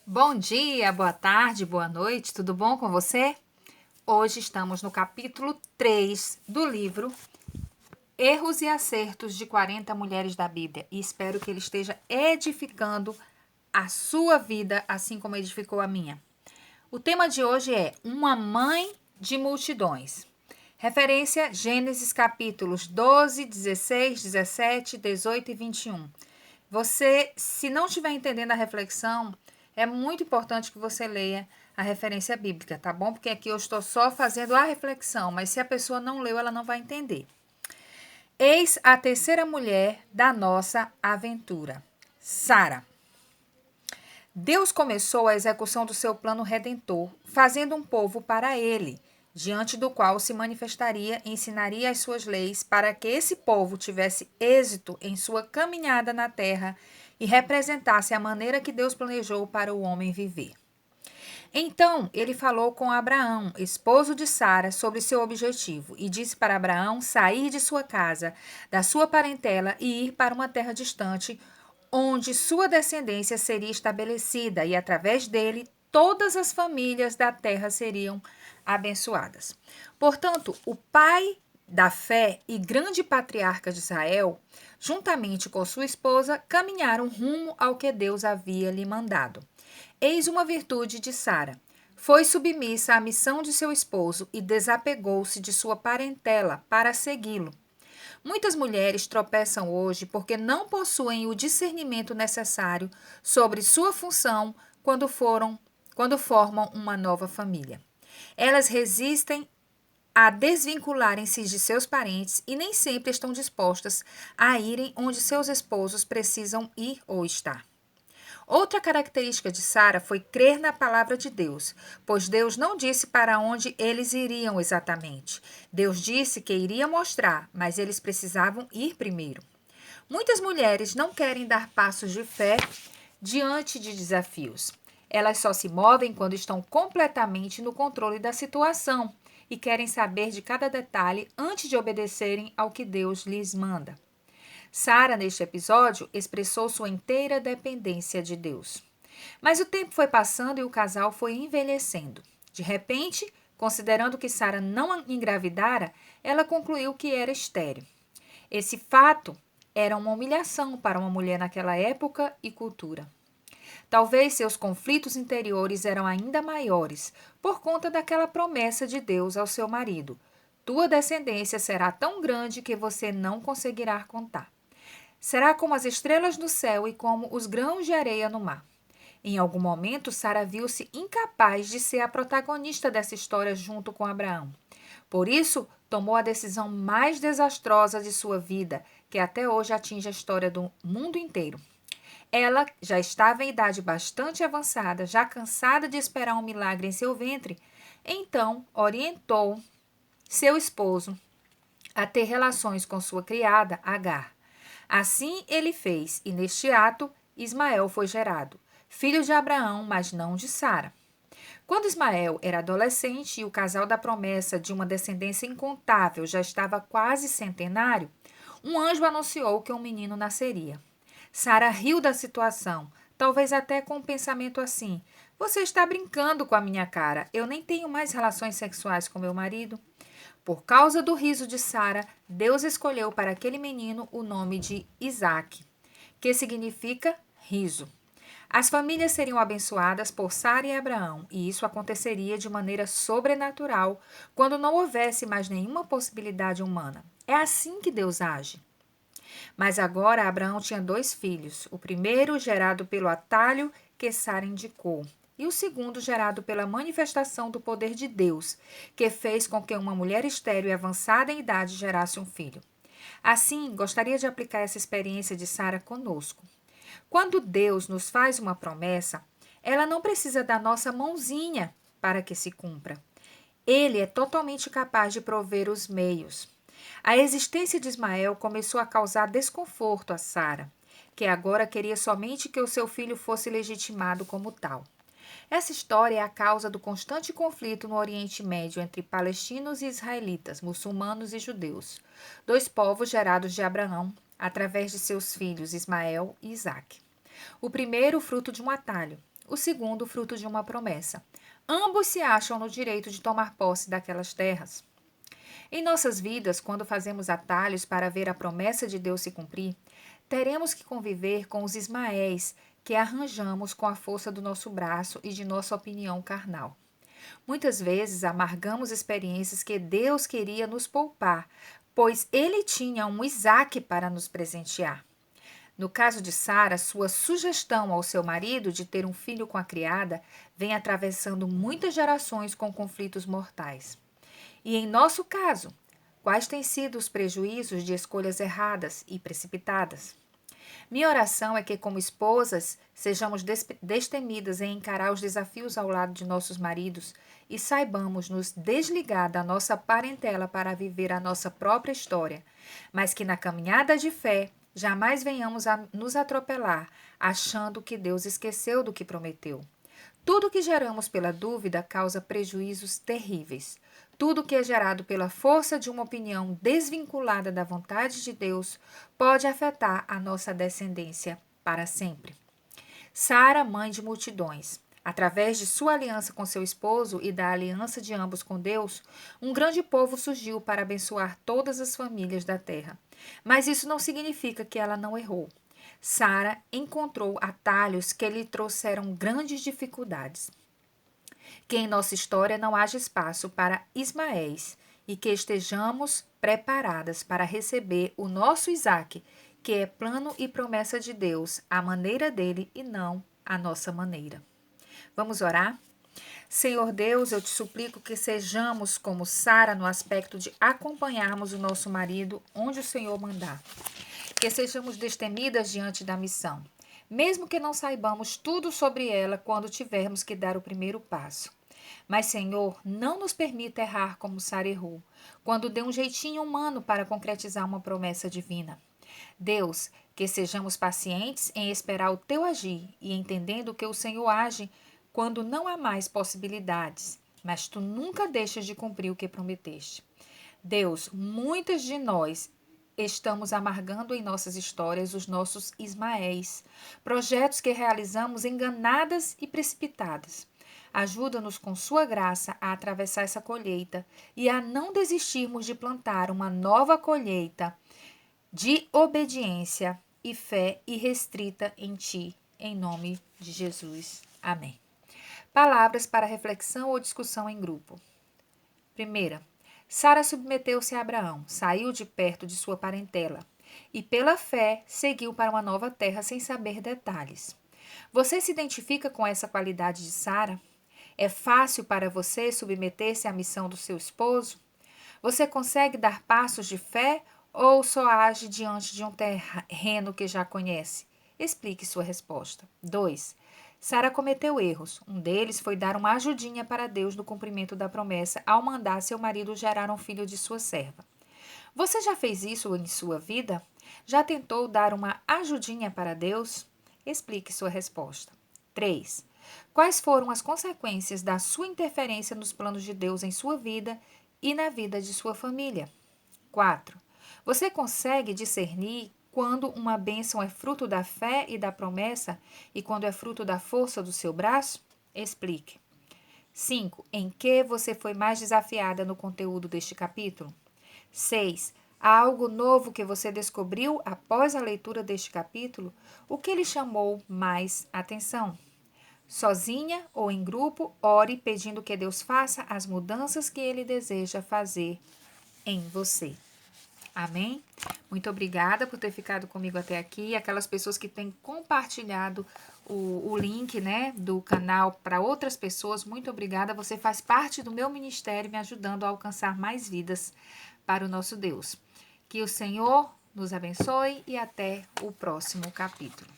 Bom dia, boa tarde, boa noite, tudo bom com você? Hoje estamos no capítulo 3 do livro Erros e Acertos de 40 Mulheres da Bíblia e espero que ele esteja edificando a sua vida assim como edificou a minha. O tema de hoje é Uma Mãe de Multidões. Referência Gênesis capítulos 12, 16, 17, 18 e 21. Você, se não estiver entendendo a reflexão, é muito importante que você leia a referência bíblica, tá bom? Porque aqui eu estou só fazendo a reflexão, mas se a pessoa não leu, ela não vai entender. Eis a terceira mulher da nossa aventura, Sara. Deus começou a execução do seu plano redentor, fazendo um povo para ele, diante do qual se manifestaria e ensinaria as suas leis, para que esse povo tivesse êxito em sua caminhada na terra e representasse a maneira que Deus planejou para o homem viver. Então ele falou com Abraão, esposo de Sara, sobre seu objetivo, e disse para Abraão sair de sua casa, da sua parentela e ir para uma terra distante, onde sua descendência seria estabelecida, e através dele todas as famílias da terra seriam abençoadas. Portanto, o pai da fé e grande patriarca de Israel, juntamente com sua esposa, caminharam rumo ao que Deus havia lhe mandado. Eis uma virtude de Sara. Foi submissa à missão de seu esposo e desapegou-se de sua parentela para segui-lo. Muitas mulheres tropeçam hoje porque não possuem o discernimento necessário sobre sua função quando formam uma nova família. Elas resistem a desvincularem-se de seus parentes e nem sempre estão dispostas a irem onde seus esposos precisam ir ou estar. Outra característica de Sara foi crer na palavra de Deus, pois Deus não disse para onde eles iriam exatamente. Deus disse que iria mostrar, mas eles precisavam ir primeiro. Muitas mulheres não querem dar passos de fé diante de desafios. Elas só se movem quando estão completamente no controle da situação e querem saber de cada detalhe antes de obedecerem ao que Deus lhes manda. Sara, neste episódio, expressou sua inteira dependência de Deus. Mas o tempo foi passando e o casal foi envelhecendo. De repente, considerando que Sara não engravidara, ela concluiu que era estéril. Esse fato era uma humilhação para uma mulher naquela época e cultura. Talvez seus conflitos interiores eram ainda maiores por conta daquela promessa de Deus ao seu marido: tua descendência será tão grande que você não conseguirá contar. Será como as estrelas no céu e como os grãos de areia no mar. Em algum momento, Sara viu-se incapaz de ser a protagonista dessa história junto com Abraão. Por isso, tomou a decisão mais desastrosa de sua vida, que até hoje atinge a história do mundo inteiro. Ela já estava em idade bastante avançada, já cansada de esperar um milagre em seu ventre, então orientou seu esposo a ter relações com sua criada, Agar. Assim ele fez, e neste ato Ismael foi gerado, filho de Abraão, mas não de Sara. Quando Ismael era adolescente e o casal da promessa de uma descendência incontável já estava quase centenário, um anjo anunciou que um menino nasceria. Sara riu da situação, talvez até com um pensamento assim: você está brincando com a minha cara, eu nem tenho mais relações sexuais com meu marido. Por causa do riso de Sara, Deus escolheu para aquele menino o nome de Isaque, que significa riso. As famílias seriam abençoadas por Sara e Abraão, e isso aconteceria de maneira sobrenatural quando não houvesse mais nenhuma possibilidade humana. É assim que Deus age. Mas agora Abraão tinha 2 filhos, o primeiro gerado pelo atalho que Sara indicou, e o segundo gerado pela manifestação do poder de Deus, que fez com que uma mulher estéril e avançada em idade gerasse um filho. Assim, gostaria de aplicar essa experiência de Sara conosco. Quando Deus nos faz uma promessa, ela não precisa da nossa mãozinha para que se cumpra. Ele é totalmente capaz de prover os meios. A existência de Ismael começou a causar desconforto a Sara, que agora queria somente que o seu filho fosse legitimado como tal. Essa história é a causa do constante conflito no Oriente Médio entre palestinos e israelitas, muçulmanos e judeus, 2 povos gerados de Abraão através de seus filhos Ismael e Isaque. O primeiro, fruto de um atalho. o segundo fruto de uma promessa. Ambos se acham no direito de tomar posse daquelas terras. Em nossas vidas, quando fazemos atalhos para ver a promessa de Deus se cumprir, teremos que conviver com os Ismaéis que arranjamos com a força do nosso braço e de nossa opinião carnal. Muitas vezes amargamos experiências que Deus queria nos poupar, pois Ele tinha um Isaque para nos presentear. No caso de Sara, sua sugestão ao seu marido de ter um filho com a criada vem atravessando muitas gerações com conflitos mortais. E em nosso caso, quais têm sido os prejuízos de escolhas erradas e precipitadas? Minha oração é que, como esposas, sejamos destemidas em encarar os desafios ao lado de nossos maridos e saibamos nos desligar da nossa parentela para viver a nossa própria história, mas que na caminhada de fé jamais venhamos a nos atropelar, achando que Deus esqueceu do que prometeu. Tudo que geramos pela dúvida causa prejuízos terríveis. Tudo que é gerado pela força de uma opinião desvinculada da vontade de Deus pode afetar a nossa descendência para sempre. Sara, mãe de multidões. Através de sua aliança com seu esposo e da aliança de ambos com Deus, um grande povo surgiu para abençoar todas as famílias da terra. Mas isso não significa que ela não errou. Sara encontrou atalhos que lhe trouxeram grandes dificuldades. Que em nossa história não haja espaço para Ismaéis e que estejamos preparadas para receber o nosso Isaque, que é plano e promessa de Deus, à maneira dele e não à nossa maneira. Vamos orar? Senhor Deus, eu te suplico que sejamos como Sara no aspecto de acompanharmos o nosso marido onde o Senhor mandar. Que sejamos destemidas diante da missão, mesmo que não saibamos tudo sobre ela quando tivermos que dar o primeiro passo. Mas, Senhor, não nos permita errar como Sara errou, quando deu um jeitinho humano para concretizar uma promessa divina. Deus, que sejamos pacientes em esperar o teu agir e entendendo que o Senhor age quando não há mais possibilidades, mas tu nunca deixas de cumprir o que prometeste. Deus, muitas de nós estamos amargando em nossas histórias os nossos Ismaéis, projetos que realizamos enganadas e precipitadas. Ajuda-nos com sua graça a atravessar essa colheita e a não desistirmos de plantar uma nova colheita de obediência e fé irrestrita em ti, em nome de Jesus. Amém. Palavras para reflexão ou discussão em grupo. Primeira, Sara submeteu-se a Abraão, saiu de perto de sua parentela e, pela fé, seguiu para uma nova terra sem saber detalhes. Você se identifica com essa qualidade de Sara? É fácil para você submeter-se à missão do seu esposo? Você consegue dar passos de fé ou só age diante de um terreno que já conhece? Explique sua resposta. 2. Sara cometeu erros. Um deles foi dar uma ajudinha para Deus no cumprimento da promessa ao mandar seu marido gerar um filho de sua serva. Você já fez isso em sua vida? Já tentou dar uma ajudinha para Deus? Explique sua resposta. 3. Quais foram as consequências da sua interferência nos planos de Deus em sua vida e na vida de sua família? 4. Você consegue discernir quando uma bênção é fruto da fé e da promessa e quando é fruto da força do seu braço? Explique. 5. Em que você foi mais desafiada no conteúdo deste capítulo? 6. Há algo novo que você descobriu após a leitura deste capítulo? O que lhe chamou mais atenção? Sozinha ou em grupo, ore pedindo que Deus faça as mudanças que Ele deseja fazer em você. Amém? Muito obrigada por ter ficado comigo até aqui. Aquelas pessoas que têm compartilhado o link, né, do canal para outras pessoas, muito obrigada. Você faz parte do meu ministério, me ajudando a alcançar mais vidas para o nosso Deus. Que o Senhor nos abençoe e até o próximo capítulo.